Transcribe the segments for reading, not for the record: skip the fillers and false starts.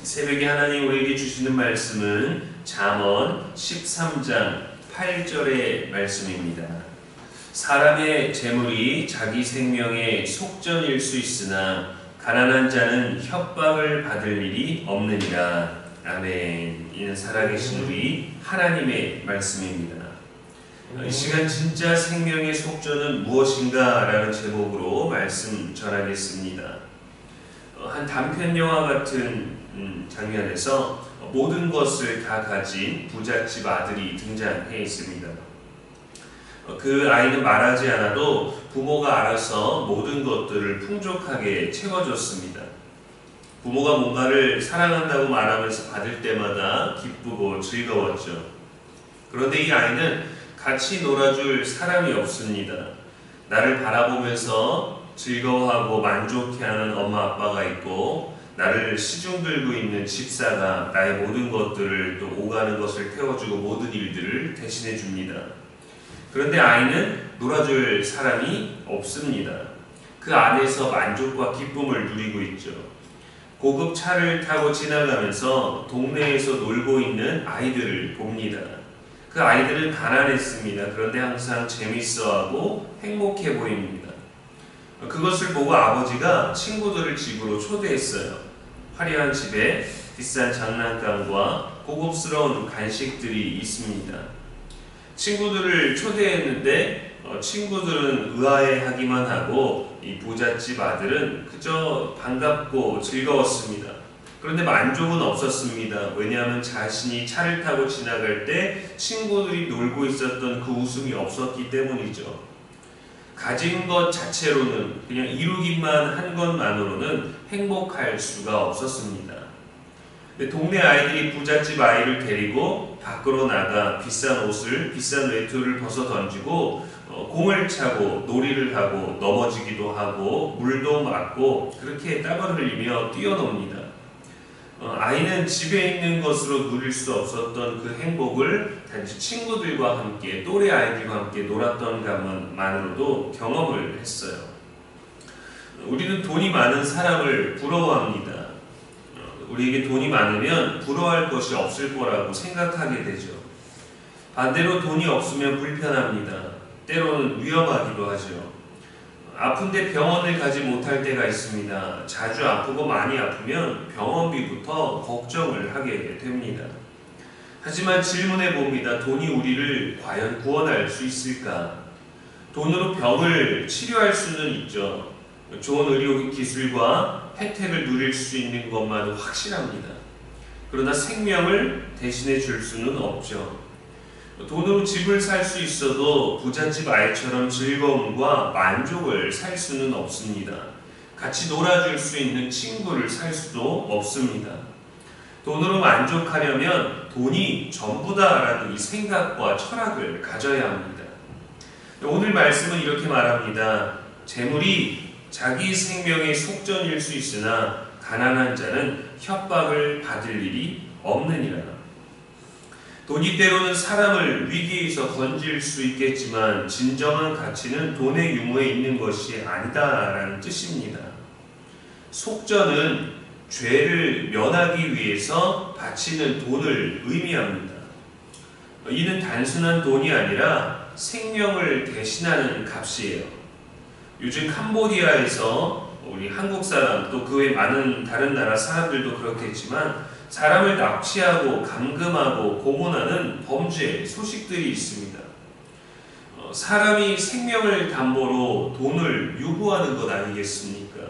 새벽에 하나님 우리에게 주시는 말씀은 잠언 13장 8절의 말씀입니다. 사람의 재물이 자기 생명의 속전일 수 있으나 가난한 자는 협박을 받을 일이 없느니라. 아멘. 이는 살아계신 우리 하나님의 말씀입니다. 이 시간 진짜 생명의 속전은 무엇인가? 라는 제목으로 말씀 전하겠습니다. 한 단편 영화 같은 장면에서 모든 것을 다 가진 부잣집 아들이 등장해 있습니다. 그 아이는 말하지 않아도 부모가 알아서 모든 것들을 풍족하게 채워줬습니다. 부모가 뭔가를 사랑한다고 말하면서 받을 때마다 기쁘고 즐거웠죠. 그런데 이 아이는 같이 놀아줄 사람이 없습니다. 나를 바라보면서 즐거워하고 만족해하는 엄마 아빠가 있고, 나를 시중 들고 있는 집사가 나의 모든 것들을 또 오가는 것을 태워주고 모든 일들을 대신해 줍니다. 그런데 아이는 놀아줄 사람이 없습니다. 그 안에서 만족과 기쁨을 누리고 있죠. 고급 차를 타고 지나가면서 동네에서 놀고 있는 아이들을 봅니다. 그 아이들은 가난했습니다. 그런데 항상 재밌어하고 행복해 보입니다. 그것을 보고 아버지가 친구들을 집으로 초대했어요. 화려한 집에 비싼 장난감과 고급스러운 간식들이 있습니다. 친구들을 초대했는데 친구들은 의아해하기만 하고 이 부잣집 아들은 그저 반갑고 즐거웠습니다. 그런데 만족은 없었습니다. 왜냐하면 자신이 차를 타고 지나갈 때 친구들이 놀고 있었던 그 웃음이 없었기 때문이죠. 가진 것 자체로는, 그냥 이루기만 한 것만으로는 행복할 수가 없었습니다. 동네 아이들이 부잣집 아이를 데리고 밖으로 나가 비싼 옷을, 비싼 외투를 벗어 던지고 공을 차고 놀이를 하고 넘어지기도 하고 물도 맞고 그렇게 땀을 흘리며 뛰어놉니다. 아이는 집에 있는 것으로 누릴 수 없었던 그 행복을 단지 친구들과 함께, 또래 아이들과 함께 놀았던 것만으로도 경험을 했어요. 우리는 돈이 많은 사람을 부러워합니다. 우리에게 돈이 많으면 부러워할 것이 없을 거라고 생각하게 되죠. 반대로 돈이 없으면 불편합니다. 때로는 위험하기도 하죠. 아픈데 병원을 가지 못할 때가 있습니다. 자주 아프고 많이 아프면 병원비부터 걱정을 하게 됩니다. 하지만 질문해 봅니다. 돈이 우리를 과연 구원할 수 있을까? 돈으로 병을 치료할 수는 있죠. 좋은 의료 기술과 혜택을 누릴 수 있는 것만은 확실합니다. 그러나 생명을 대신해 줄 수는 없죠. 돈으로 집을 살 수 있어도 부잣집 아이처럼 즐거움과 만족을 살 수는 없습니다. 같이 놀아줄 수 있는 친구를 살 수도 없습니다. 돈으로 만족하려면 돈이 전부다라는 이 생각과 철학을 가져야 합니다. 오늘 말씀은 이렇게 말합니다. 재물이 자기 생명의 속전일 수 있으나 가난한 자는 협박을 받을 일이 없느니라. 돈이 때로는 사람을 위기에서 건질 수 있겠지만 진정한 가치는 돈의 유무에 있는 것이 아니다라는 뜻입니다. 속전은 죄를 면하기 위해서 바치는 돈을 의미합니다. 이는 단순한 돈이 아니라 생명을 대신하는 값이에요. 요즘 캄보디아에서 우리 한국 사람, 또 그 외 많은 다른 나라 사람들도 그렇겠지만 사람을 납치하고 감금하고 고문하는 범죄 소식들이 있습니다. 사람이 생명을 담보로 돈을 요구하는 것 아니겠습니까?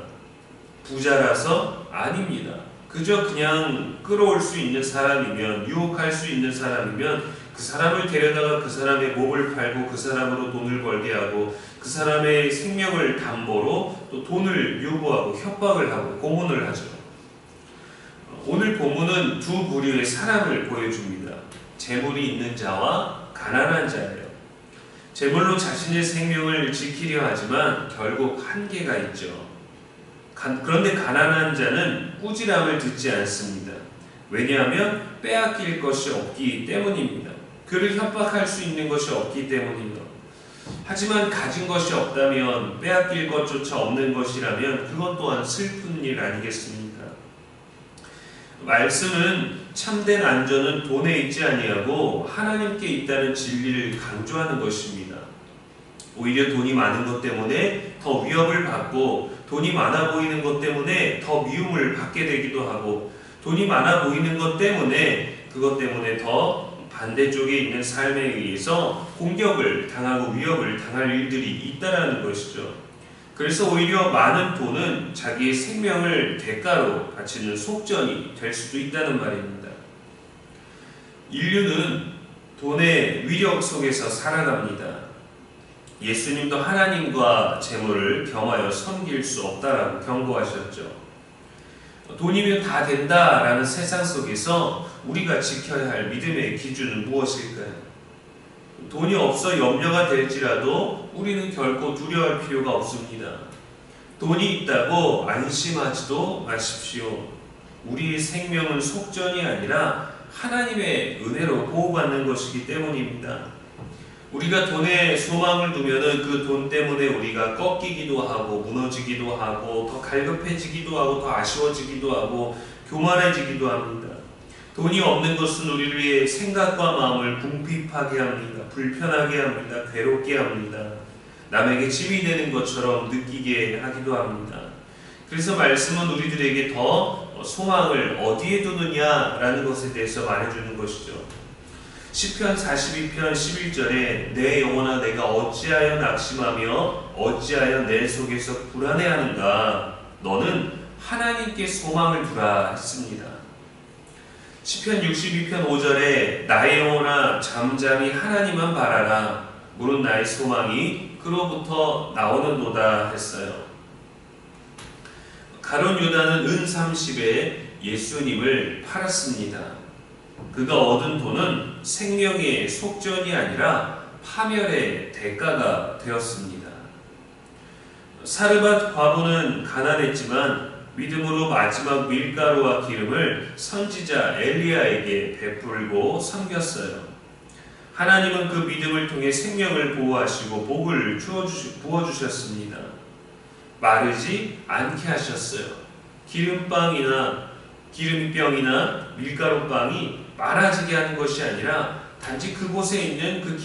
부자라서? 아닙니다. 그저 그냥 끌어올 수 있는 사람이면, 유혹할 수 있는 사람이면 그 사람을 데려다가 그 사람의 몸을 팔고 그 사람으로 돈을 벌게 하고 그 사람의 생명을 담보로 또 돈을 요구하고 협박을 하고 고문을 하죠. 오늘 본문은 두 부류의 사람을 보여줍니다. 재물이 있는 자와 가난한 자예요. 재물로 자신의 생명을 지키려 하지만 결국 한계가 있죠. 그런데 가난한 자는 꾸지람을 듣지 않습니다. 왜냐하면 빼앗길 것이 없기 때문입니다. 그를 협박할 수 있는 것이 없기 때문이죠. 하지만 가진 것이 없다면, 빼앗길 것조차 없는 것이라면 그것 또한 슬픈 일 아니겠습니까? 말씀은 참된 안전은 돈에 있지 아니하고 하나님께 있다는 진리를 강조하는 것입니다. 오히려 돈이 많은 것 때문에 더 위협을 받고, 돈이 많아 보이는 것 때문에 더 미움을 받게 되기도 하고, 돈이 많아 보이는 것 때문에 그것 때문에 더 반대쪽에 있는 삶에 의해서 공격을 당하고 위협을 당할 일들이 있다라는 것이죠. 그래서 오히려 많은 돈은 자기의 생명을 대가로 바치는 속전이 될 수도 있다는 말입니다. 인류는 돈의 위력 속에서 살아갑니다. 예수님도 하나님과 재물을 겸하여 섬길 수 없다라고 경고하셨죠. 돈이면 다 된다라는 세상 속에서 우리가 지켜야 할 믿음의 기준은 무엇일까요? 돈이 없어 염려가 될지라도 우리는 결코 두려워할 필요가 없습니다. 돈이 있다고 안심하지도 마십시오. 우리의 생명은 속전이 아니라 하나님의 은혜로 보호받는 것이기 때문입니다. 우리가 돈에 소망을 두면은 그 돈 때문에 우리가 꺾이기도 하고 무너지기도 하고 더 갈급해지기도 하고 더 아쉬워지기도 하고 교만해지기도 합니다. 돈이 없는 것은 우리의 생각과 마음을 궁핍하게 합니다. 불편하게 합니다. 괴롭게 합니다. 남에게 짐이 되는 것처럼 느끼게 하기도 합니다. 그래서 말씀은 우리들에게 더 소망을 어디에 두느냐라는 것에 대해서 말해주는 것이죠. 시편 42편 11절에 내 영혼아 내가 어찌하여 낙심하며 어찌하여 내 속에서 불안해하는가, 너는 하나님께 소망을 두라 했습니다. 시편 62편 5절에 나의 영혼아 잠잠히 하나님만 바라라, 무릇 나의 소망이 그로부터 나오는도다 했어요. 가룟 유다는 은 30에 예수님을 팔았습니다. 그가 얻은 돈은 생명의 속전이 아니라 파멸의 대가가 되었습니다. 사르밧 과부는 가난했지만 믿음으로 마지막 밀가루와 기름을 선지자 엘리야에게 베풀고 섬겼어요. 하나님은 그 믿음을 통해 생명을 보호하시고 복을 부어주셨습니다. 마르지 않게 하셨어요. 기름병이나 밀가루빵이 많아지게 하는 것이 아니라 단지 그곳에 있는 그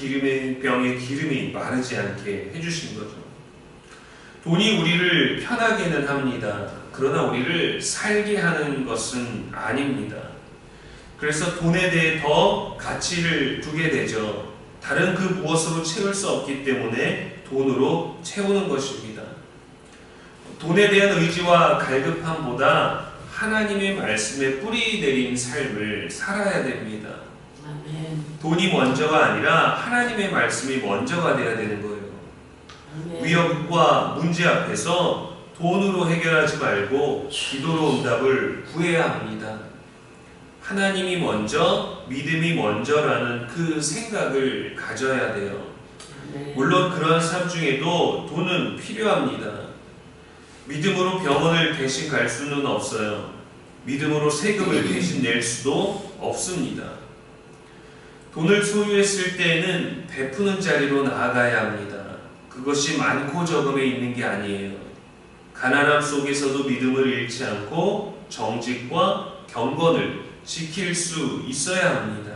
병의 기름이 마르지 않게 해주신 거죠. 돈이 우리를 편하게는 합니다. 그러나 우리를 살게 하는 것은 아닙니다. 그래서 돈에 대해 더 가치를 두게 되죠. 다른 그 무엇으로 채울 수 없기 때문에 돈으로 채우는 것입니다. 돈에 대한 의지와 갈급함보다 하나님의 말씀에 뿌리 내린 삶을 살아야 됩니다. 아멘. 돈이 먼저가 아니라 하나님의 말씀이 먼저가 되어야 되는 거예요. 아멘. 위협과 문제 앞에서 돈으로 해결하지 말고 기도로 응답을 구해야 합니다. 하나님이 먼저, 믿음이 먼저라는 그 생각을 가져야 돼요. 아멘. 물론 그러한 삶 중에도 돈은 필요합니다. 믿음으로 병원을 대신 갈 수는 없어요. 믿음으로 세금을 대신 낼 수도 없습니다. 돈을 소유했을 때에는 베푸는 자리로 나아가야 합니다. 그것이 많고 적음에 있는 게 아니에요. 가난함 속에서도 믿음을 잃지 않고 정직과 경건을 지킬 수 있어야 합니다.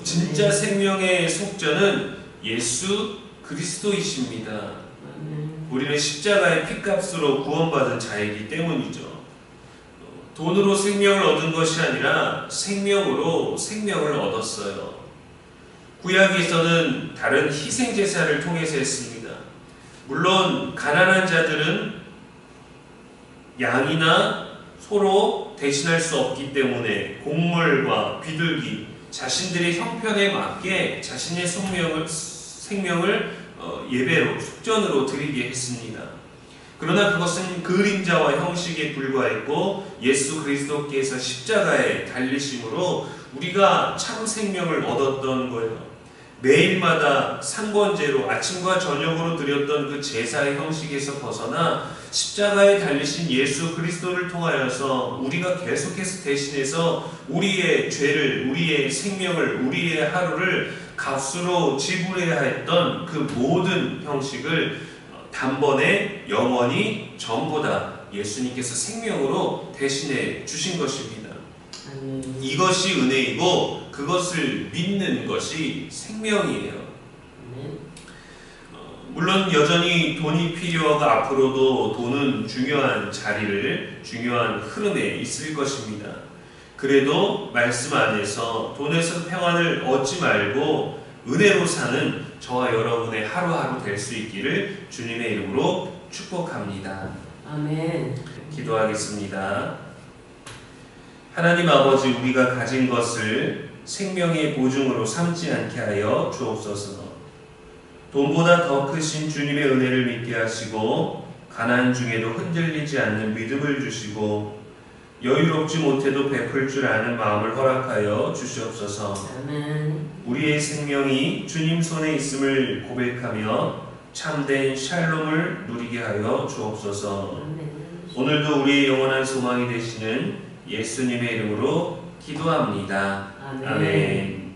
진짜 생명의 속전은 예수 그리스도이십니다. 우리는 십자가의 피값으로 구원받은 자이기 때문이죠. 돈으로 생명을 얻은 것이 아니라 생명으로 생명을 얻었어요. 구약에서는 다른 희생제사를 통해서 했습니다. 물론 가난한 자들은 양이나 소로 대신할 수 없기 때문에 곡물과 비둘기, 자신들의 형편에 맞게 자신의 생명을 예배로, 속전으로 드리게 했습니다. 그러나 그것은 그림자와 형식에 불과했고 예수 그리스도께서 십자가에 달리심으로 우리가 참 생명을 얻었던 거예요. 매일마다 상번제로 아침과 저녁으로 드렸던 그 제사의 형식에서 벗어나 십자가에 달리신 예수 그리스도를 통하여서 우리가 계속해서 대신해서 우리의 죄를, 우리의 생명을, 우리의 하루를 값으로 지불해야 했던 그 모든 형식을 단번에 영원히 전부 다 예수님께서 생명으로 대신해 주신 것입니다. 아멘. 이것이 은혜이고 그것을 믿는 것이 생명이에요. 아멘. 물론 여전히 돈이 필요하고 앞으로도 돈은 중요한 자리를, 중요한 흐름에 있을 것입니다. 그래도 말씀 안에서 돈에서 평안을 얻지 말고 은혜로 사는 저와 여러분의 하루하루 될 수 있기를 주님의 이름으로 축복합니다. 아멘. 기도하겠습니다. 하나님 아버지, 우리가 가진 것을 생명의 보증으로 삼지 않게 하여 주옵소서. 돈보다 더 크신 주님의 은혜를 믿게 하시고 가난 중에도 흔들리지 않는 믿음을 주시고 여유롭지 못해도 베풀 줄 아는 마음을 허락하여 주시옵소서. 아멘. 우리의 생명이 주님 손에 있음을 고백하며 참된 샬롬을 누리게 하여 주옵소서. 아멘. 오늘도 우리의 영원한 소망이 되시는 예수님의 이름으로 기도합니다. 아멘. 아멘.